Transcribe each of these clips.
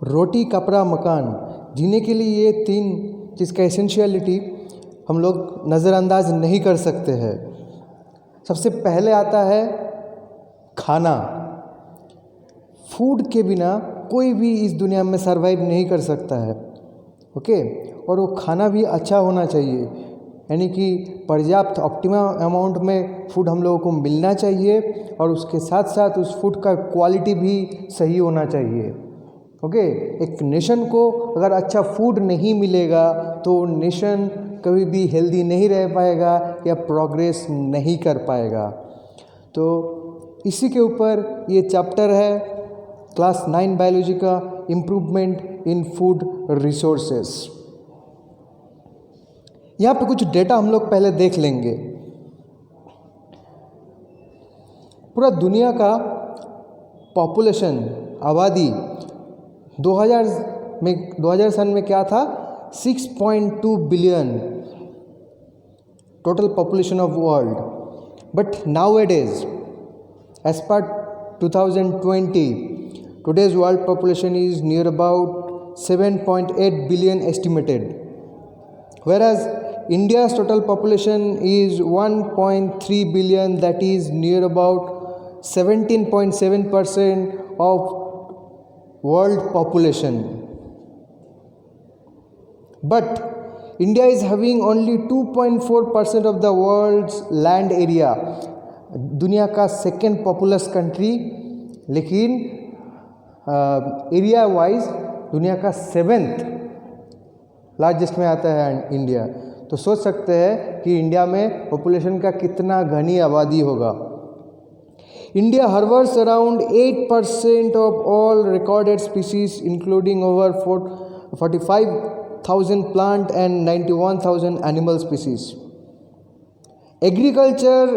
रोटी, कपड़ा, मकान, जीने के लिए ये तीन चीज़ का एसेंशियलिटी हम लोग नज़रअंदाज नहीं कर सकते हैं। सबसे पहले आता है खाना। फूड के बिना कोई भी इस दुनिया में सरवाइव नहीं कर सकता है, ओके। और वो खाना भी अच्छा होना चाहिए, यानी कि पर्याप्त ऑप्टिमम अमाउंट में फूड हम लोगों को मिलना चाहिए और उसके साथ साथ उस फूड का क्वालिटी भी सही होना चाहिए, ओके। एक नेशन को अगर अच्छा फूड नहीं मिलेगा तो नेशन कभी भी हेल्दी नहीं रह पाएगा या प्रोग्रेस नहीं कर पाएगा। तो इसी के ऊपर ये चैप्टर है क्लास 9 बायोलॉजी का, इम्प्रूवमेंट इन फूड रिसोर्सेस। यहाँ पे कुछ डेटा हम लोग पहले देख लेंगे। पूरा दुनिया का पॉपुलेशन, आबादी 2000 सन में क्या था? 6.2 billion total population of world. But nowadays as पर 2020 today's world population is near about 7.8 billion estimated, whereas India's total population is 1.3 billion, that is near about 17.7% of world population. But India is having only 2.4% of the world's land area, दुनिया का second populace country, लेकिन area wise दुनिया का 7th largest में आता है India. तो सोच सकते हैं कि इंडिया में पॉपुलेशन का कितना घनी आबादी होगा। India harbors around 8% of all recorded species, including over 45,000 plant and 91,000 animal species. Agriculture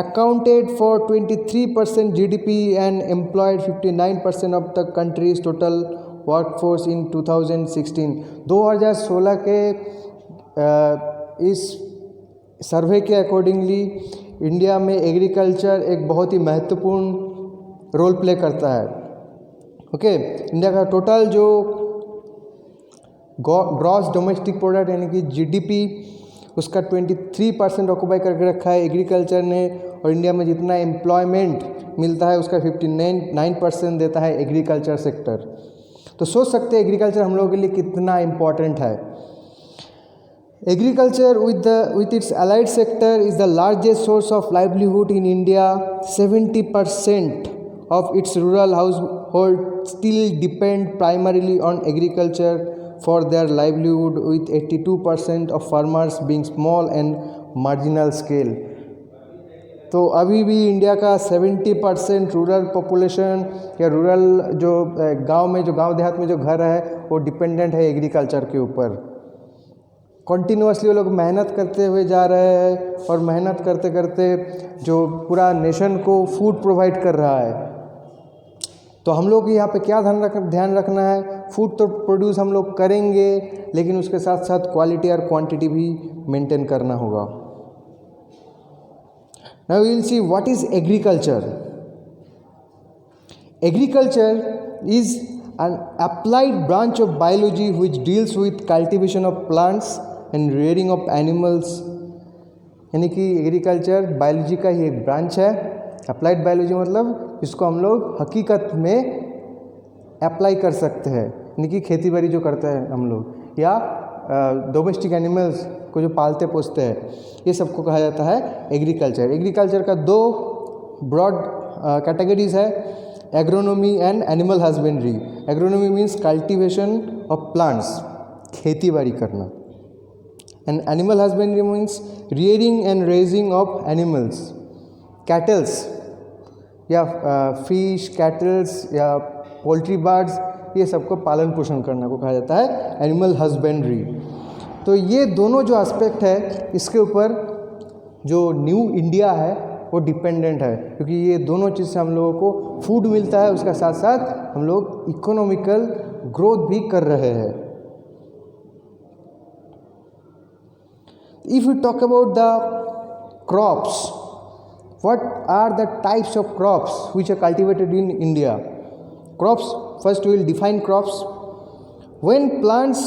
accounted for 23% GDP and employed 59% of the country's total workforce in 2016. 2016 के इस सर्वे के अकॉर्डिंगली इंडिया में एग्रीकल्चर एक बहुत ही महत्वपूर्ण रोल प्ले करता है, ओके। इंडिया का टोटल जो ग्रॉस डोमेस्टिक प्रोडक्ट यानी कि जीडीपी, उसका 23% ऑक्यूपाई करके रखा है एग्रीकल्चर ने, और इंडिया में जितना एम्प्लॉयमेंट मिलता है उसका 59% देता है एग्रीकल्चर सेक्टर। तो सोच सकते हैं एग्रीकल्चर हम लोगों के लिए कितना इम्पॉर्टेंट है। Agriculture with its allied sector is the largest source of livelihood in India. 70% of its rural households still depend primarily on agriculture for their livelihood, with 82% of farmers being small and marginal scale. तो अभी भी India का 70% rural population या rural जो गांव में, जो गांव देहात में जो घर है वो डिपेंडेंट है एग्रीकल्चर के ऊपर। कंटिन्यूसली वो लोग मेहनत करते हुए जा रहे हैं और मेहनत करते करते जो पूरा नेशन को फूड प्रोवाइड कर रहा है। तो हम लोग यहाँ पे क्या ध्यान रखना है? फूड तो प्रोड्यूस हम लोग करेंगे, लेकिन उसके साथ साथ क्वालिटी और क्वांटिटी भी मेंटेन करना होगा। Now we will see what is agriculture. Agriculture is an applied branch of biology which deals with cultivation of plants and rearing of animals। यानी कि एग्रीकल्चर बायोलॉजी का ही एक ब्रांच है। अप्लाइड बायोलॉजी मतलब इसको हम लोग हकीकत में अप्लाई कर सकते हैं, यानी कि खेती बाड़ी जो करते हैं हम लोग, या डोमेस्टिक एनिमल्स को जो पालते पोसते हैं, ये सबको कहा जाता है एग्रीकल्चर। एग्रीकल्चर का 2 ब्रॉड कैटेगरीज है, agronomy and animal husbandry. Agronomy means cultivation of plants, खेती बाड़ी करना, and animal husbandry means rearing and raising of animals, kettles या फिश, कैटल्स या पोल्ट्री बर्ड्स, ये सबको पालन पोषण करना को कहा जाता है एनिमल हस्बेंड्री। तो ये दोनों जो एस्पेक्ट है, इसके ऊपर जो न्यू इंडिया है वो डिपेंडेंट है, क्योंकि ये दोनों चीज़ से हम लोगों को फूड मिलता है, उसका साथ साथ हम लोग इकोनॉमिकल ग्रोथ भी कर रहे हैं। If you talk about the crops, what are the types of crops which are cultivated in India? Crops, first we will define crops. When plants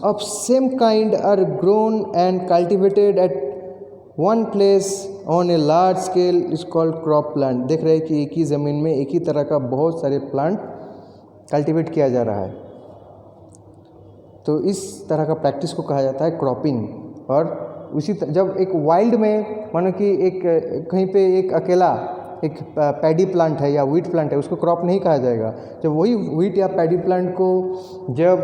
of same kind are grown and cultivated at one place on a large scale is called crop plant. देख रहे हैं कि एक ही ज़मीन में एक ही तरह का बहुत सारे प्लांट कल्टीवेट किया जा रहा है, तो इस तरह का प्रैक्टिस को कहा जाता है क्रॉपिंग। और उसी जब एक वाइल्ड में मानो कि एक कहीं पे एक अकेला एक पैडी प्लांट है या व्हीट प्लांट है, उसको क्रॉप नहीं कहा जाएगा। जब वही व्हीट या पैडी प्लांट को जब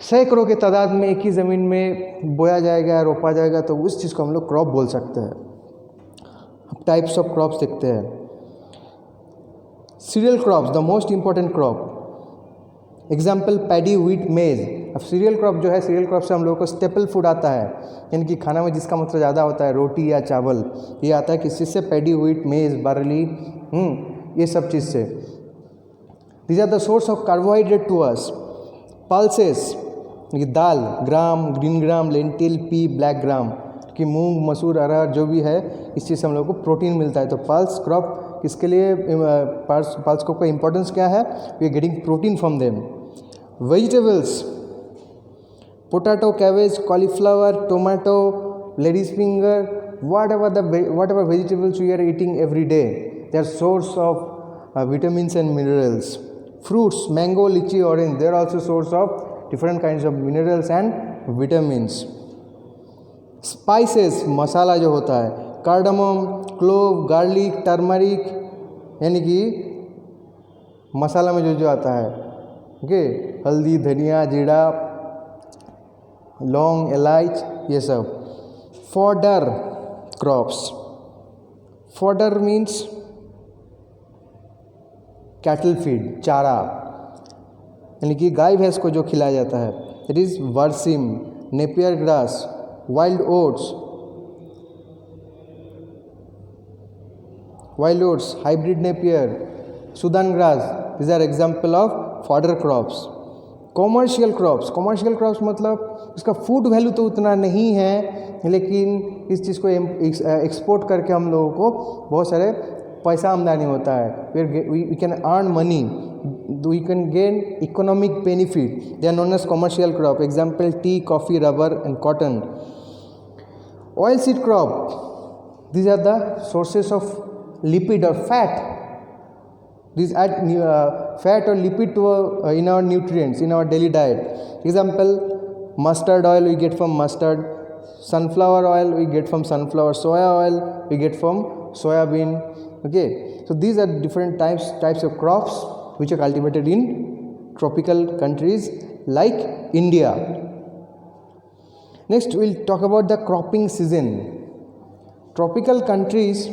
सैकड़ों के तादाद में एक ही ज़मीन में बोया जाएगा, रोपा जाएगा, तो उस चीज़ को हम लोग क्रॉप बोल सकते हैं। अब टाइप्स ऑफ क्रॉप्स देखते हैं। Cereal crops, the most important crop, example paddy, wheat, मेज। अब सीरियल क्रॉप जो है, सीरियल क्रॉप से हम लोगों को स्टेपल फूड आता है, यानी कि खाना में जिसका मतलब ज़्यादा होता है, रोटी या चावल, ये आता है किस चीज़ से? पैडी, व्हीट, मेज, बार्ली, ये सब चीज़ से। These are the source of carbohydrate to us. Pulses, ये दाल, gram, green gram, lentil, pea, black gram, कि मूंग, मसूर, अरहर जो भी है, इस चीज़ से हम लोग को प्रोटीन मिलता है। तो पल्स क्रॉप किसके लिए, पल्स क्रॉप का इंपॉर्टेंस क्या है? We are getting protein from them. Vegetables, potato, cabbage, cauliflower, tomato, ladies finger, whatever vegetables we are eating every day, they are source of vitamins and minerals. Fruits, mango, lychee, orange, they are also source of different kinds of minerals and vitamins. Spices, मसाला जो होता है, cardamom, clove, garlic, turmeric, यानी कि मसाला में जो आता है, okay, हल्दी, धनिया, जीरा, लौंग, इलायच, ये सब। Fodder crops, fodder means cattle feed, चारा, यानी कि गाय भैंस को जो खिलाया जाता है। It is berseem, Napier grass, wild oats, hybrid Napier, Sudan grass, these are example of fodder crops. Commercial crops मतलब इसका फूड वैल्यू तो उतना नहीं है, लेकिन इस चीज़ को एक्सपोर्ट करके हम लोगों को बहुत सारे पैसा आमदनी होता है। We can earn money, we can gain economic benefit, they are known as commercial crop. Example tea, coffee, rubber and cotton. Oil seed crop, these are the sources of lipid or fat. These add fat or lipid to in our nutrients, in our daily diet. Example, mustard oil we get from mustard, sunflower oil we get from sunflower, soya oil we get from soya bean. Okay, so these are different types of crops which are cultivated in tropical countries like India. Next we'll talk about the cropping season. Tropical countries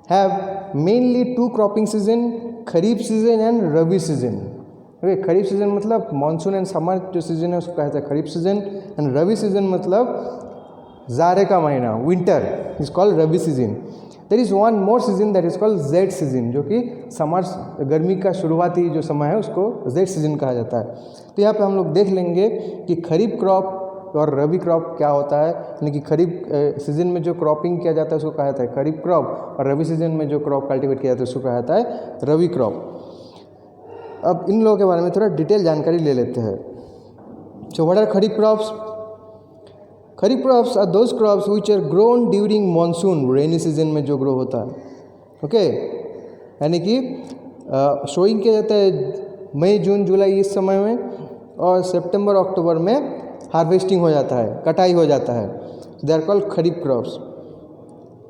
have mainly two cropping season, kharif season and rabi season. Okay, kharif season मतलब monsoon and summer जो season है उसको कहते हैं kharif season, and rabi season मतलब जाड़े का महीना, winter, is called rabi season. There is one more season that is called zaid season, जो कि समर, गर्मी का शुरुआती जो समय है उसको जेड सीजन कहा जाता है। तो यहाँ पे हम लोग देख लेंगे कि खरीफ क्रॉप और रबी क्रॉप क्या होता है, यानी कि खरीफ सीजन में जो क्रॉपिंग किया जाता है उसको कहा जाता है खरीफ क्रॉप, और रबी सीजन में जो क्रॉप कल्टीवेट किया जाता है उसको कहा जाता है रबी क्रॉप। अब इन लोगों के बारे में थोड़ा डिटेल जानकारी ले लेते हैं। So what are kharif crops? Kharif crops are those crops which are grown during monsoon, rainy season में जो ग्रो होता है। ओके, यानी कि शोइंग किया जाता है मई, जून, जुलाई इस समय में, और सितंबर, अक्टूबर में हार्वेस्टिंग हो जाता है, कटाई हो जाता है। They are called kharif crops.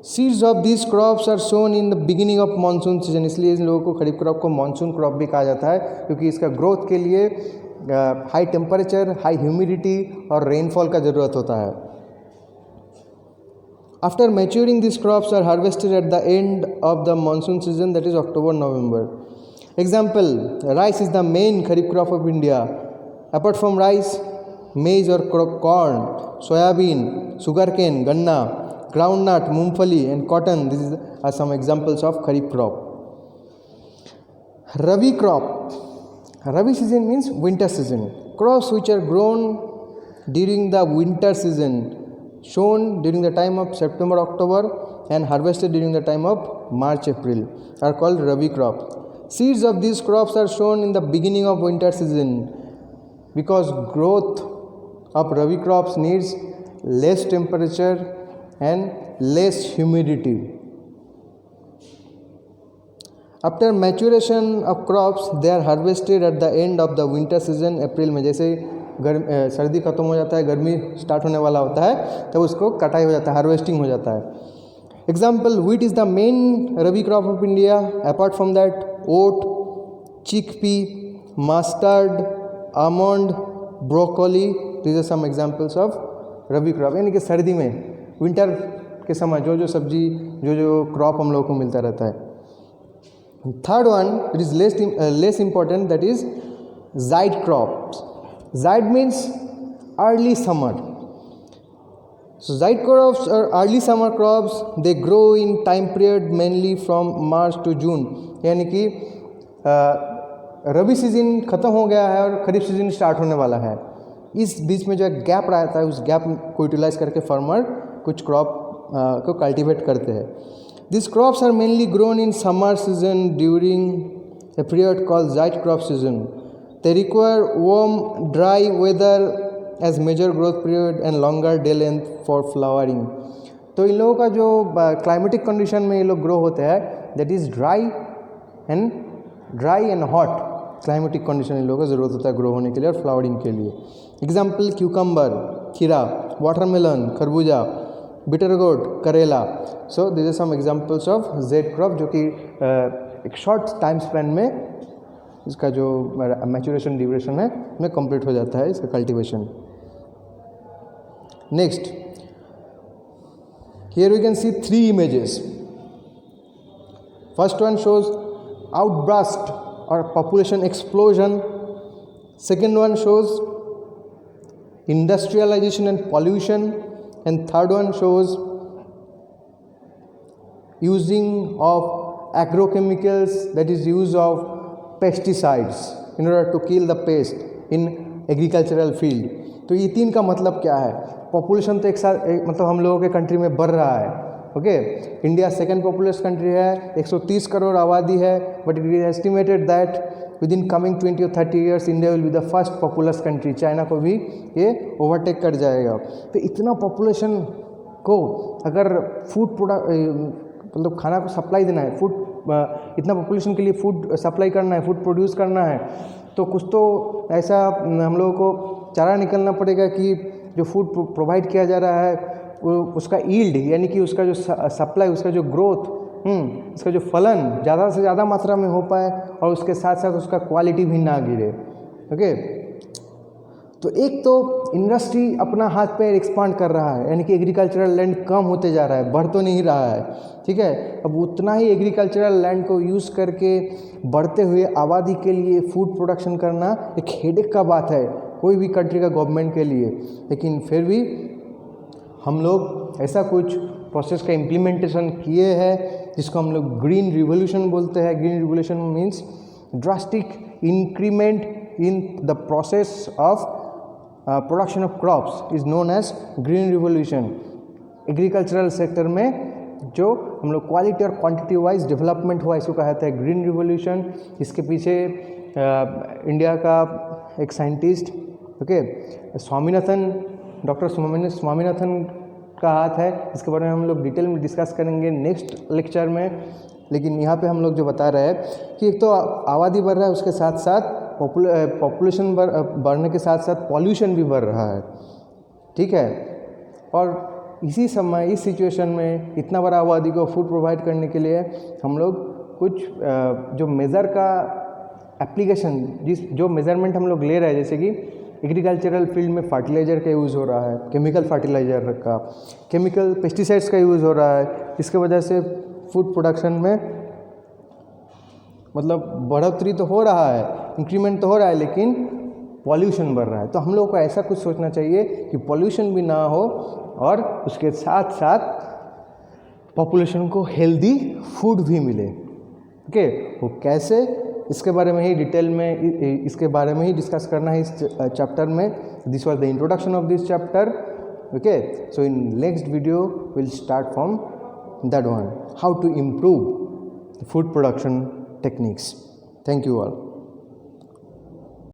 Seeds of this crops are sown in the beginning of monsoon season, इसलिए इन लोगों को खरीफ क्रॉप को मानसून क्रॉप भी कहा जाता है, क्योंकि इसका ग्रोथ के लिए हाई टेम्परेचर, हाई ह्यूमिडिटी और रेनफॉल का ज़रूरत होता है। After maturing this crops are harvested at the end of the monsoon season, that is October, November. Example, rice is the main kharif crop of India. Apart from rice, maize or corn, soybean, sugarcane, ganna, groundnut, मूंगफली and cotton, these are some examples of kharif crop. Rabi crop, Rabi season means winter season. Crops which are grown during the winter season, sown during the time of September, October and harvested during the time of March, April are called Rabi crop. Seeds of these crops are sown in the beginning of winter season. because growth of rabi crops needs less temperature and less humidity. After maturation of crops, they are harvested at the end of the winter season, अप्रैल में. जैसे सर्दी खत्म हो जाता है, गर्मी start होने वाला होता है, तब उसको कटाई हो जाता है, हार्वेस्टिंग हो जाता है. Example, wheat is the main rabi crop of India. Apart from that, oat, chickpea, mustard, almond, broccoli, these are some examples of rabi crop. यानी कि सर्दी में, विंटर के समय जो जो सब्जी, जो जो क्रॉप हम लोगों को मिलता रहता है. Third one, it is less important, that is zide crops. Zide means early summer. So zide crops are early summer crops. They grow in time period mainly from March to June. यानी कि रबी season ख़त्म हो गया है और खरीफ season start होने वाला है. इस बीच में जो गैप रहता है, उस गैप को यूटिलाइज करके फार्मर कुछ क्रॉप को कल्टीवेट करते हैं. These crops are mainly grown in summer season during a period called zide crop season. They require warm, dry weather as major growth period and longer day length for flowering. तो इन लोगों का जो climatic condition में ये लोग grow होते हैं, that is dry and hot climatic condition in लोगों को ज़रूरत होता है ग्रो होने के लिए और फ्लावरिंग के लिए. एग्जाम्पल, क्यूकम्बर, खीरा, वाटरमेलन, खरबूजा, बिटरगोट, करेला. So this are some examples of zaid crop, जो कि एक शॉर्ट टाइम स्पेन में इसका जो मैचुरेशन ड्यूरेशन है में कंप्लीट हो जाता है इसका cultivation. Next, here we can see 3 images. First one shows outburst or population explosion. Second one shows industrialization and pollution, and third one shows using of agrochemicals, that is use of pesticides in order to kill the pest in agricultural field. तो ये 3 का मतलब क्या है? Population तो एक साथ मतलब हम लोगों के कंट्री में बढ़ रहा है. Okay, India second populace country है, 130 करोड़ आबादी है, but it is estimated that with in coming 20 or 30 years India will be the first populace country. China को भी ये ओवरटेक कर जाएगा. तो इतना पॉपुलेशन को अगर फूड प्रोडक्ट मतलब खाना को सप्लाई देना है, फूड इतना पॉपुलेशन के लिए फूड सप्लाई करना है, फूड प्रोड्यूस करना है, तो कुछ तो ऐसा हम लोगों को चारा निकलना पड़ेगा कि जो फूड प्रोवाइड किया जा रहा है वो उसका ईल्ड यानी कि उसका जो सप्लाई, उसका जो ग्रोथ, इसका जो फलन ज़्यादा से ज़्यादा मात्रा में हो पाए और उसके साथ साथ उसका क्वालिटी भी ना गिरे. ओके, तो एक तो इंडस्ट्री अपना हाथ पैर एक्सपांड कर रहा है, यानी कि एग्रीकल्चरल लैंड कम होते जा रहा है, बढ़ तो नहीं रहा है. ठीक है, अब उतना ही एग्रीकल्चरल लैंड को यूज़ करके बढ़ते हुए आबादी के लिए फूड प्रोडक्शन करना एक हेडेक का बात है कोई भी कंट्री का गवर्नमेंट के लिए. लेकिन फिर भी हम लोग ऐसा कुछ प्रोसेस का इम्प्लीमेंटेशन किए हैं जिसको हम लोग ग्रीन रिवोल्यूशन बोलते हैं. Green revolution means drastic increment in the process of production of crops is known as green revolution. Agricultural sector में जो हम लोग क्वालिटी और क्वांटिटी वाइज डेवलपमेंट हुआ इसको कहा जाता है ग्रीन रिवोल्यूशन. इसके पीछे इंडिया का एक साइंटिस्ट स्वामीनाथन, डॉक्टर स्वामीनाथन का हाथ है. इसके बारे में हम लोग डिटेल में डिस्कस करेंगे नेक्स्ट लेक्चर में. लेकिन यहाँ पे हम लोग जो बता रहे हैं कि एक तो आबादी बढ़ रहा है, उसके साथ साथ पॉपुलेशन बढ़ने के साथ साथ पॉल्यूशन भी बढ़ रहा है. ठीक है, और इसी समय इस सिचुएशन में इतना बड़ा आबादी को फूड प्रोवाइड करने के लिए हम लोग कुछ जो मेज़र का एप्लीकेशन, जो मेज़रमेंट हम लोग ले रहे हैं, जैसे कि एग्रीकल्चरल फील्ड में फर्टिलाइज़र का यूज़ हो रहा है, केमिकल फर्टिलाइज़र का, केमिकल पेस्टिसाइड्स का यूज़ हो रहा है. इसके वजह से फूड प्रोडक्शन में मतलब बढ़ोतरी तो हो रहा है, इंक्रीमेंट तो हो रहा है, लेकिन पॉल्यूशन बढ़ रहा है. तो हम लोग को ऐसा कुछ सोचना चाहिए कि पॉल्यूशन भी ना हो और उसके साथ साथ पॉपुलेशन को हेल्दी फूड भी मिले. ओके, वो कैसे, इसके बारे में ही डिटेल में इसके बारे में ही डिस्कस करना है इस चैप्टर में. This was the introduction of this chapter. Okay, so in next video will start from that one, how to improve food production techniques. Thank you all.